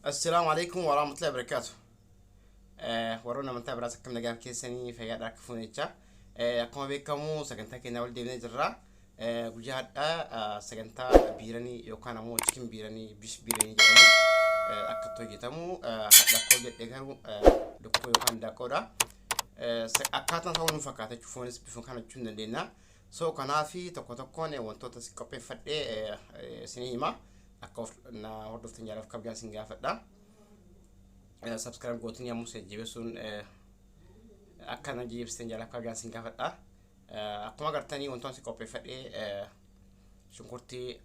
السلام عليكم ورحمة الله وبركاته. ورونا من تابرا سكم نجار كيسني في هذا كفونيتشا. كم بيكمو سكنتا كنا ولدي بنجرا. وجهاد سكنتا بيراني يوكانا مو تكين بيراني بيش بيراني جامو. أكتو جتامو هذا كل دكارو دكتور يوكان دكورا. أكاتنا ثواني فكاتة تشوفونس بيفون كانوا تشوفنا لنا. سو كنا في تكوتكوني وانتو تسكوبي فتى سينما. أكوف na hordofta njaaraf kabjan singa fadda subscribe gotin ya musa jibesun akana jibsten njaaraf kabjan singa fadda akuma gartani wonton si kope fadde shunkurti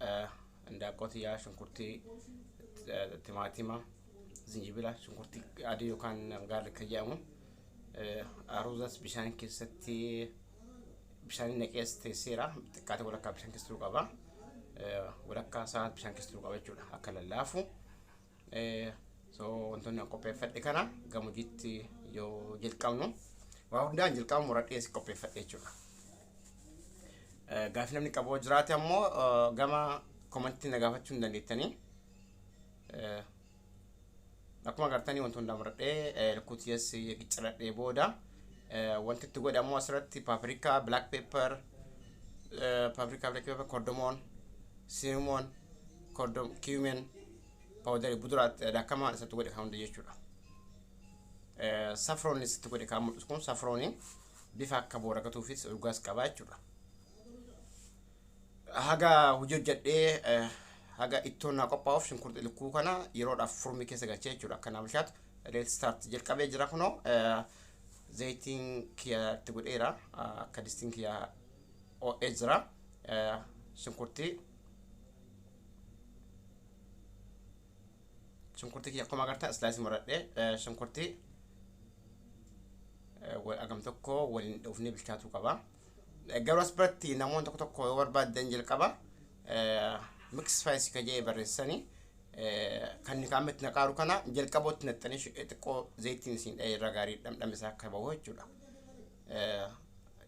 nda goti ya shunkurti timatima zinjibila shunkurti adi yokan garlic jamu aruzas bishan kisati bishan nekeste sira kata wala kabshan kistru qaba ولكن ساعات بشان كسترو قبل أكل اللافو so untuk nak kopi fat dekana kamu jiti yo jil kamu wah dah jil kamu murat es kopi fat itu gafina ni kabo jerat ammo gama komentin na gafa cunda ditani aku magar tani untuk nda murat kutias gicarat boda wanted to go da mo asrat paprika black pepper cardamom cinnamon, cumin, powder budurat da kama sa tugo de kam de yechura saffron is tugo de kam skon saffroni bifa kabora ka tufis ugas kabachura haga hujo jadde haga itona ko pawf shin kurde ku kana yiro da furmi kesa ga chechura kana mshat let's start jel kabe jira kuno zaitin kia tugo era kadistin kia o ezra shin kurti شنكرتي كي قوم أقرتها سلايس مرات شنكرتي وأقام تكو والوفني بالشاتو كبا جروس برتي نمون تكو وربا دنجل كبا ميكس فايس كجاي برساني كان نكمل نقارو كنا جل كبوت نتنيش تكو زيتين سين أي رجاري دم مساك كبا هو جولا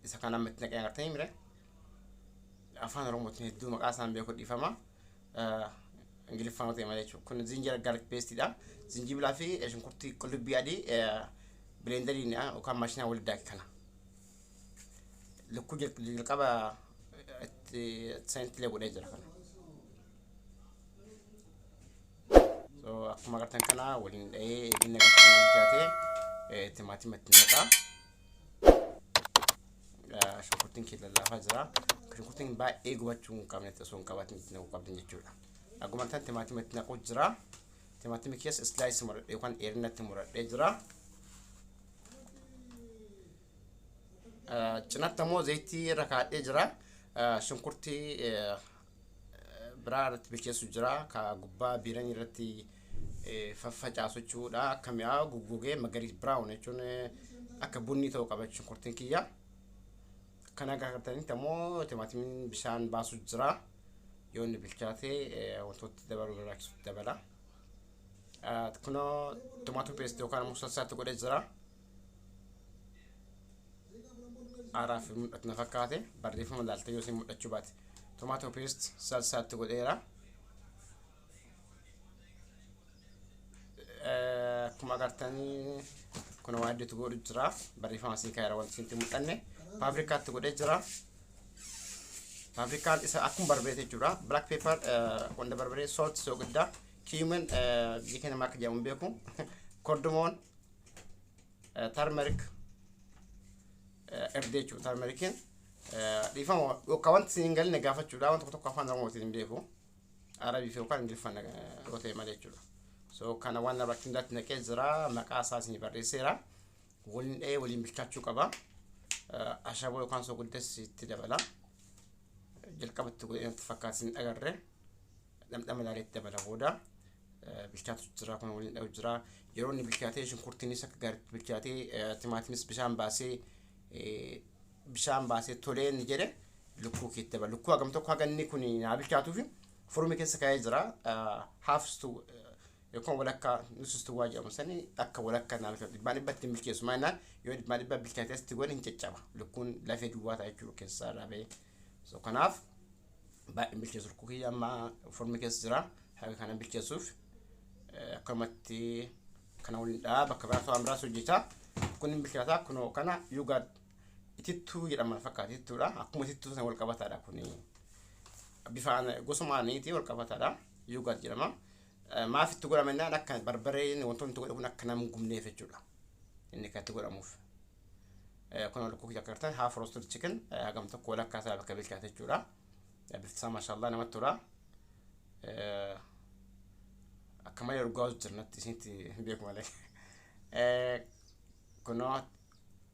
إذا كان متنك أقرتها مره أفان رومتني دوم أصلا بياخد إفهمه انجلي فانوتي ماليشو كنا زنجر garlic paste دا زنجبيل في ايش نكرتي كل بيادي بلندرينا وكان ماشنا ولدك كنا لكو جل كبا سنت لو دجر كنا سو اكو مغتن كنا ولين اي بينا كنا جاتي تيماتي متنقا شكرتين كده لا فجرا كنتين با ايغو باتون كامنت سون كبات نتنو كابدن جولا أقوم تماتي متنا قجرا تماتي مكياس سلايس مرة يكون إيرنا تمرة إجرا جنات تمو زيتي ركعت إجرا شنكرتي برارت بكياس إجرا كعقبة بيراني رتي ففجأة سوتشودا كميا جوجوجي مغري براون يجون أكبوني تو كابت شنكرتين كيا كنا قاعدين تمو تماتي من بشان باسو إجرا يوني بالكاتي وتوت دبر راكس دبلا تكونو توماتو بيست وكان مسلسلات تقول إجرا أعرف أتنفكاتي برديف من دالتي يوسي متشوبات توماتو بيست سلسلات تقول إيرا كما قرتني كنا وادي تقول إجرا برديف ما سيكايرا وانسينتي متأني بابريكا تقول إجرا Paprika is akum barbere jura black pepper on the barbere salt so good da cumin you can make jam beku cardamom turmeric erdechu turmeric difamo o kawant single ne gafa jura want to kafan rango tin beku arabi fi kan dilfan rote male jura so kana wana bakindat ne kezra makasa sin barre sera wolin e wolin bikachu kaba ashabo kan so good des tidabala جل كابت تقول إن تفكرين أجره لم تعمل عليه تبلا غودا بيشتات تجرا كون ولين أو جرا يروني بيشتاتي شن كورتيني سك جرت بيشتاتي تماتينس بشام باسي تولين نجرة لكو كتبا لكو أقام تو كأن نكوني نابيشتاتو في فرومي كسكاي جرا هافستو يكون ولا نص واجه مثلا أكا ولا نابيشتاتو باني بتم بيشتاتو مانا يودي باني بيشتاتي تقول إن تجابا لكون لا في دوات أيكلو كسر أبي so kanaf ba imbilke sur kuki amma forme kes jira haga kana bilke suf akkamatti kana waliin dhaaba bakka biraatu amraa hojjeta kun bilchaataa kunoo kana yogurt itittuu jedhama fakkaata itittuudha akkuma itittuu sana wal qabataadha kun bifaan gosumaaniiti wal qabataadha yogurt jedhama maaf itti godhamennaan akka barbareen wantoonni itti godhamuun akka nama gumneef jechuudha inni kan itti godhamuuf kun wal kukkii akartan half roasted chicken hagam tokko wal akkaataa bakka bilchaate jechuudha biftisaa mashallah namatti tola akka malee urgaa'u jirnatti isinitti beeku malee kunoo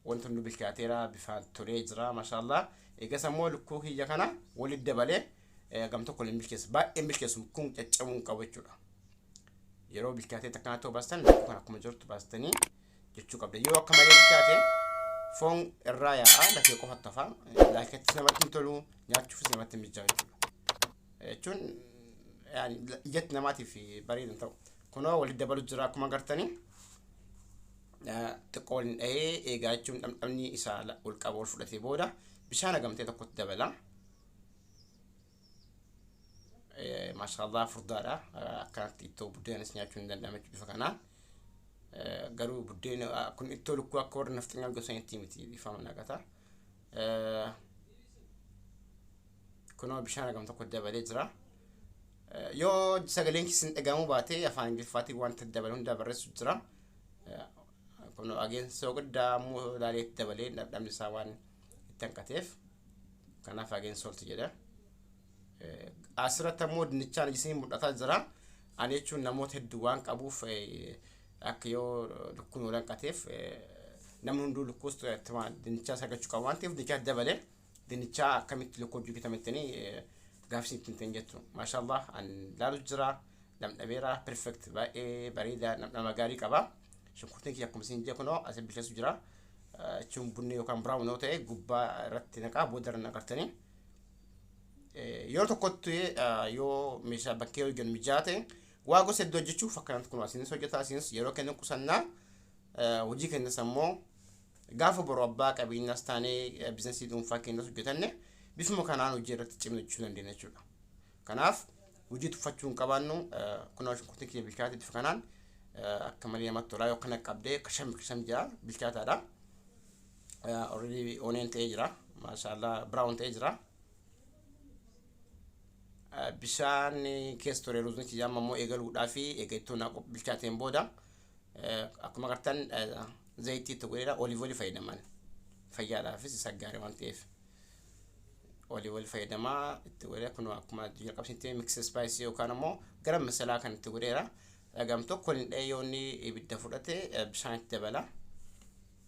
wantoonni nu bilchaateera bifaan tolee jira mashallah eegas ammoo lukkuu kiyya kana walitti dabalee hagam tokko leen bilcheessa baay'een bilcheessu kun caccabuu qabu jechuudha yeroo bilchaatee takkanaa ta'uu baastan lukkuu kana akkuma jirtu baastanii jechuu qabda yoo akka malee bilchaate foon irraa yaa'a lafee qofa tafa laakatti namatti tolu nyaachuufis namatti mijaa'u jechuun yani ijatti namaatiif bareedan ta'u kunoo walitti dabalu jira akkuma gartanii xiqqoo waliin dhahee eegaa jechuun dhamdhamni isaa ol qaba ol fudhatee booda bishaan hagamtee tokkotti dabala maashaallah furdaadha akkanatti ittoo buddeenas nyaachuun hin danda'amu bifa kanaan garuu buddeen kun ittoo lukkuu akka warra nafxanyaa gosanitti miti bifama naqata kunoo bishaan hagam tokko dabalee jira yoo sagaleen kisin dhagaamuu baatee afaan ingiliffaatii wanta dabalee hunda barreessu jira kunoo ageen soo guddaa muu laalee dabalee dhamdhamni isaa waan itti hanqateef kanaaf ageen solti jedha asirratti ammoo dinnichaan ijisiin mul'ataa jira ani jechuun namoota hedduu waan qabuuf akka yoo lukkuun wal hanqateef namni hunduu lukkuus dinnichaa sagachuu qabu waan ta'eef dinnichaa dabalee dinnichaa akkamitti lukkuu hojii bitamettanii gaafsiin ittiin jettu maashaallah an laalu jira dhamdhameera perfect baay'ee bareeda nama gaarii qaba shunkurtiin kiyya akkuma isin jee kunoo asii bilcheessu jira jechuun bunni yookaan brown yoo ta'e gubbaa irratti naqaa booda irra naqartanii yoo tokkotti yoo meeshaa bakkee hojjan mijaate waa gosa hedduu hojjechuuf akkanatti kun asinis hojjetaa asinis yeroo kennan qusannaa hojii kennas ammoo gaafa boroo abbaa qabeenyaas taanee biizinasii dhuunfaa kennas hojjetanne bifuma kanaan hojii irratti cimna jechuu dandeenya jechuudha kanaaf hojii tuffachuu hin qabaannu kunoo shunkurtiin kiyya bilchaate bifa kanaan akka malee namatti tolaa yoo kana qabdee kasham jira bilchaataadha already oneen ta'ee jira maashaallah brown ta'ee jira bishaan keessa ture ruuzni kiyyaa ammoo eegaluudhaa fi eegattuu naa bilchaateen booda akkuma gartan zayitii itti godheedha olive oil fayyadaman fayyaadhaafis isa gaarii waan ta'eef olive oil fayyadamaa itti godhee kun akkuma jalqabsiitti mix spice yookaan ammoo garam masalaa kan itti godheera hagam tokko waliin dhahee yoo inni ibidda fudhate bishaan itti dabala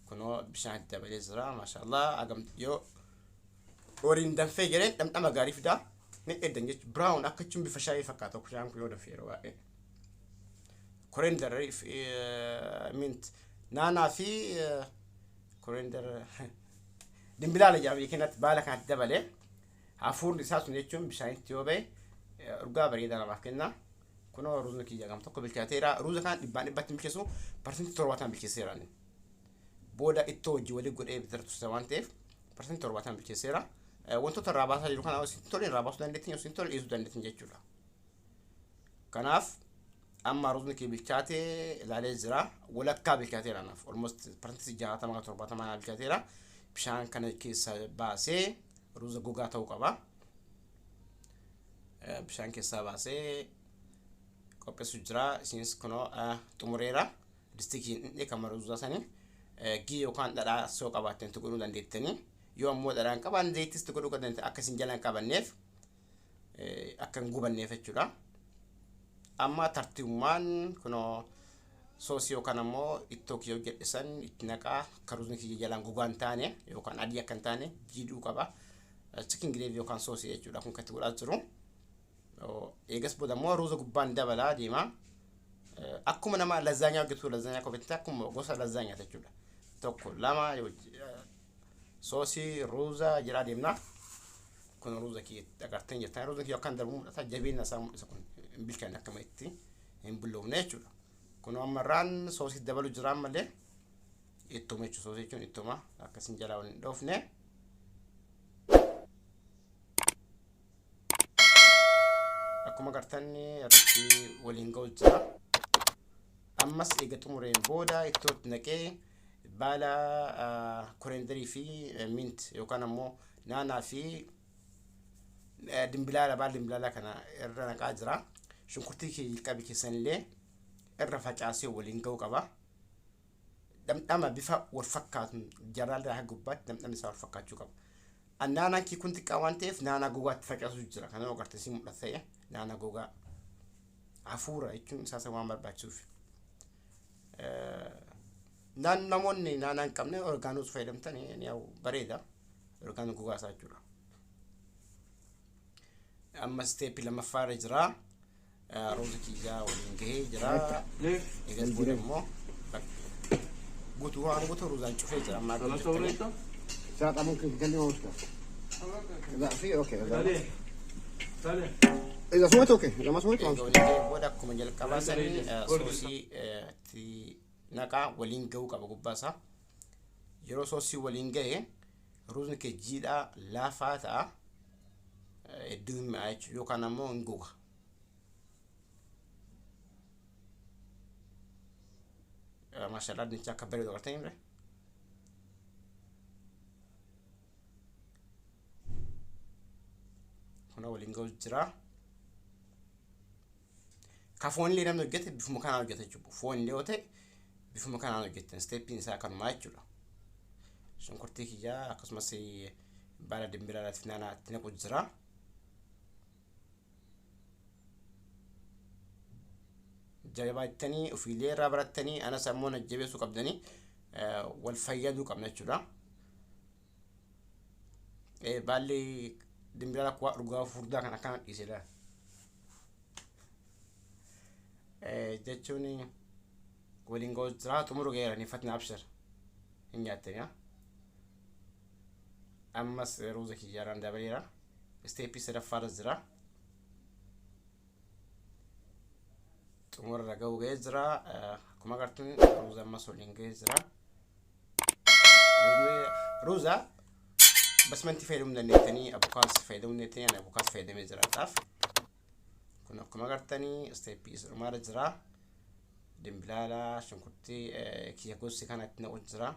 kunoo bishaan itti dabalee jira maashaallah hagam yoo waliin danfee jedhee dhamdhama gaarii fidaa eddan jechuun brown akka jechuun bifa shaayii fakkaata kushaan kun yoo danfee yeroo baay'ee coriander mint naanaa fi coriander dimbilaala jaabii kennatti baala kanatti dabalee hafuurri isaa sun jechuun bishaanitti yoo ba'e urgaa bareedaa namaaf kenna kunoo ruuzni kiyya hagam tokko bilchaateera ruuza kan dhibbatti bilcheessu parsantii 70 bilcheesseera booda ittoo hojii walii godhee bitartusa waan ta'eef parsantii 70 bilcheesseera wantoota irraa baasaa jiru kana isin tolee irraa baasuu dandeettiin isin tolee dhiisuu dandeettiin jechuudha kanaaf amma ruuzni kiyya bilchaatee ilaalee jira walakkaa bilchaateera naaf almost parsantii 60-70 bilchaateera bishaan kana keessa baasee ruuza gogaa ta'uu qaba bishaan keessaa baasee qopheessu jira isinis kunoo xumureera distikiin inni kan ruuza sanii gii yookaan dhadhaa soo qabaatteen itti godhuu dandeettanii yoo ammoo dhadhaan qaban zayitis itti godhuu dandeettanii akka isin jalaan qabanneef akka hin gubanneef jechuudha amma tartiibummaan kunoo soosii yookaan ammoo ittoo kiyyoo jedhisan itti naqaa akka ruuzni kiyya jalaan gogaa hin taane yookaan adii akka hin taane jiidhuu qaba chicken gravy yookaan soosii jechuudha kun kan itti godhaa jiru eegas booda ammoo ruuza gubbaan dabalaa deema akkuma nama lazaanyaa hojjetu lazaanyaa kophetti akkuma gosa lazaanyaa jechuudha tokko lama soosii ruuza jira deemna kun ruuza kiyya agarteen jirtan ruuza kiyya akkan darbu mul'ata jabeenya isaa mul'isa kun hin bilchaanne akkama itti hin bulloofne jechuudha kun ammarraan soosii dabalu jiraan malee ittuma jechuudha soosii jechuun ittuma akkasiin jalaa waliin dhoofne akkuma gartan irratti waliin ga'u jira ammas eega xumureen booda ittootti naqee baala korenderii fi mint yookaan ammoo naanaa fi dimbilaala baala dimbilaala kana irra naqaa jira. Shunkurtii qabi keessanillee irra facaasee waliin ga'uu qaba. Dhamdhama bifa wal fakkaatu jaraallee haa gubbaatti dhamdhamni isaa wal fakkaachuu qaba. Naanaan kii kun xiqqaa waan ta'eef naanaa gogaatti facaasuu jira. Kana agartee si mul'ata ta'e naanaa gogaa hafuura jechuun isaa waan barbaachisuuf. Namoonni naanaa hin qabne orgaanota fayyadamtan ni bareeda. Orgaanota gogaa isaa jechuudha. Amma steepii lammaffaa irra jira. Rooza kiyyaa waliin gahee jira. Eegas booda immoo guutuu waan guutuu roozaan cufee jira. Ammaa kan ساعة ممكن تكلمه مشكلة. لا في اوكي. إذا سويت اوكي، إذا ما سويت ما مشكلة. بودا كم جل كباسني سوسي تي نكا ولين جو كابو كباسا. يرو سوسي ولين جاي روزن كجيدا لا فاتا الدوم عايش يو كان مو نجوا. ما شاء الله نتشاك بري دورتين ره. هنا ولين جو جرا. كافون اللي نمو جت بفهم كان على جت جبو فون اللي وته بفهم كان على جت ستيبين ساكن ما يجولا شنكرتي كيا قسم سي بلد بلاد فنانا تنقو جرا جايبات تاني وفي ليه رابرات تاني أنا سمونا الجبي سوق بدني والفيادو كم نجولا بالي دمبلا كوا رجع فردا كان يسيلا جتوني ولين جوز زرا تمرو غير يعني فتنا أبشر إني أتنيا أما روزة كي جاران دبليرا استيبي سر فارز زرا تمر رجعو غير زرا كم قرتني روزة ما سولين غير زرا روزة بس ما انت فايدة من النتني أبو كاس فايدة من النتني أنا أبو كاس فايدة من زرا تعرف كنا كم قرتني استيبي سر مار زرا دمبلالا شنكرتي كي يقص كانت نقول زرا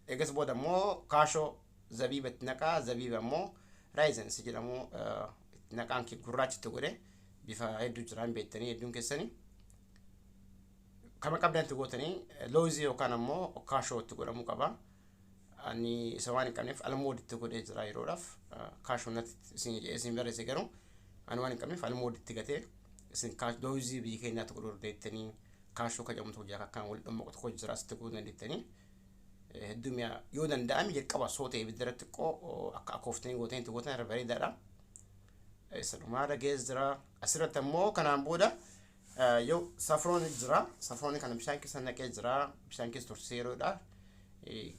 إجس بودا مو كاشو زبيبة نكا زبيبة مو رايزن سجل مو نكان كي قراتي تقوله بيفا هيدو جرام بيتني يدون كسني كما قبل أن تقولني لوزي وكان مو كاشو تقوله مو كبا أني سواني كنف على مود تقوله زرا يروف كاشو نت سين بري سكرو أنا واني كنف على مود تقته سين كاش لوزي بيجي نات تقوله ديتني كاشو كجوم توجا كان ولد مو تقول زرا ستقوله ديتني الدنيا يودن دام يركب صوتي بدرتكو أكوفتين قوتين تقولنا ربعي دارا إسلام هذا جزرة أسرة مو كان عم بودا يو سافرون الجرا سافرون كان بشان كيس أنا كجرا بشان كيس ترسيرو دا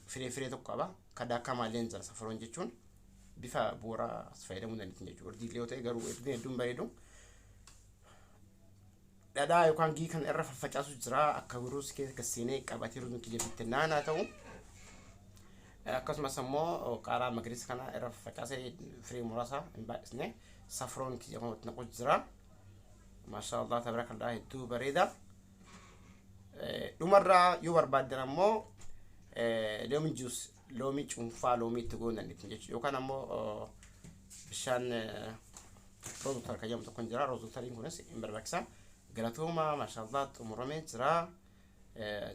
فري تقابا كذا كمالين جرا سافرون جتون بيفا بورا سفيرة من الاتنين جور دي ليوتي قالوا الاتنين دون بريدو دا يكون جي كان إرف الفجأة جرا أكبروس كسينة كباتيرو نكجي بتنانا تو akkasuma immoo qaaraa magariisa kana irra facaasee firii muraasa hin baay'isne safroon kiyya kanatti naqu jira maashaallah tabarakallah hedduu bareeda dhumarraa yoo barbaaddan ammoo loomii juus loomii cuunfaa loomii itti goonanni jechuudha yookaan ammoo bishaan roozotar kan jedhamu tokko jira roozotariin kunis hin barbaachisa galatooma maashaallah xumuramee jira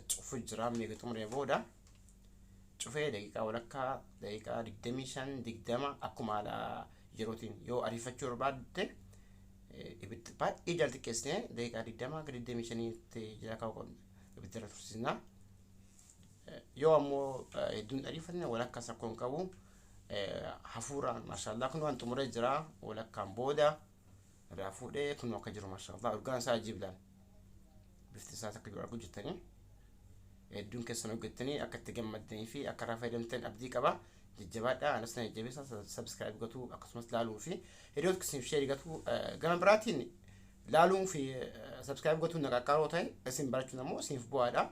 cufu jira meeqa xumuree booda شوفي دقيقة ولا كا دقيقة دقدميشان دقدمة أكو على جروتين يو أريفة شور بعد بعد إيجال تكسنة دقيقة دقدمة دقدميشان تجلا كاو بتدرس فرسنا يو أمو دون أريفة ولا كاسكون كاو حفورة ما شاء الله كنوا أنتم مرجرا ولا كامبودا رافودة كنوا كجرو ما شاء الله أرجان ساجيب لان باختصار تقريبا أقول جتني دون كسنو قلتني أكتر جمدني فيه أكره فيدمتين أبدي كبا الجبات أنا سنة جبسة سبسكرايب قطو أقسمت لالو فيه هيدوت كسم شيء قطو جام براتين لالو في سبسكرايب قطو نقاكارو تاي اسم براتنا مو سين في بوادا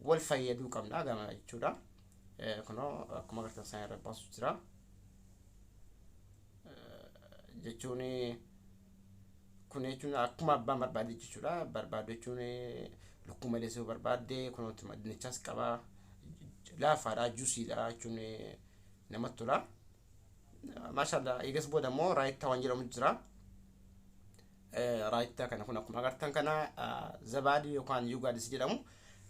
والفايدو كمنا جام يجورا كنا كم قلت سنة رباس جرا جتوني kun jechuun akkuma abbaan barbaade jechuudha. Barbaade jechuun lukkuu malee soo barbaade kunuutti dinnichas qaba. Laafaadha juusiidha jechuun namatti tola. Maashaallah eegas booda immoo raayittaa waan jedhamu jira. Raayittaa kana kun akkuma agartan kana zabaadii yookaan yuugaadis jedhamu.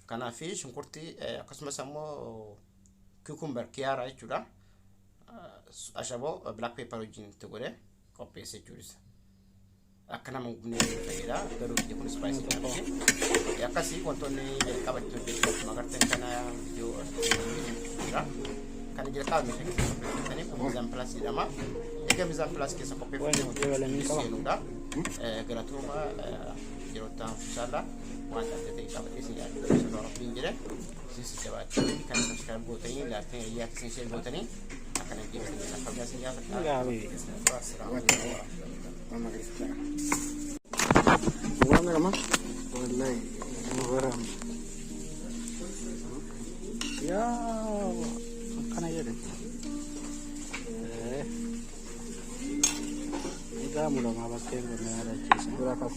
Kanaaf shunkurtii akkasumas immoo cucumber kiyaara jechuudha. Ashaboo black pepper wajjin itti godhee qopheesse jechuudha. Akka nama gubnee fayyada garuu biyya kun spicy dha. Akkasii wantoonni jalqabatti hojjechuuf agartan kana yoo jira. Kan jalqaba meeshaa keessa qopheeffatanii kun mizaan pilaas jedhama. Egaa mizaan pilaas keessa qopheeffatanii seenuudha. Galatooma yeroo ta'an inshallah waan adda ta'e qabatee isin yaaduu inshallah rabbiin jedhe isin jabaatanii kan subscribe gootanii laatanii iyyaa isin share gootanii akan yang kita bisa kerja senjata. Bukan apa? Wallahi, mugaram. Ya, makan aja deh. Ini kamu udah ngapain? Berapa?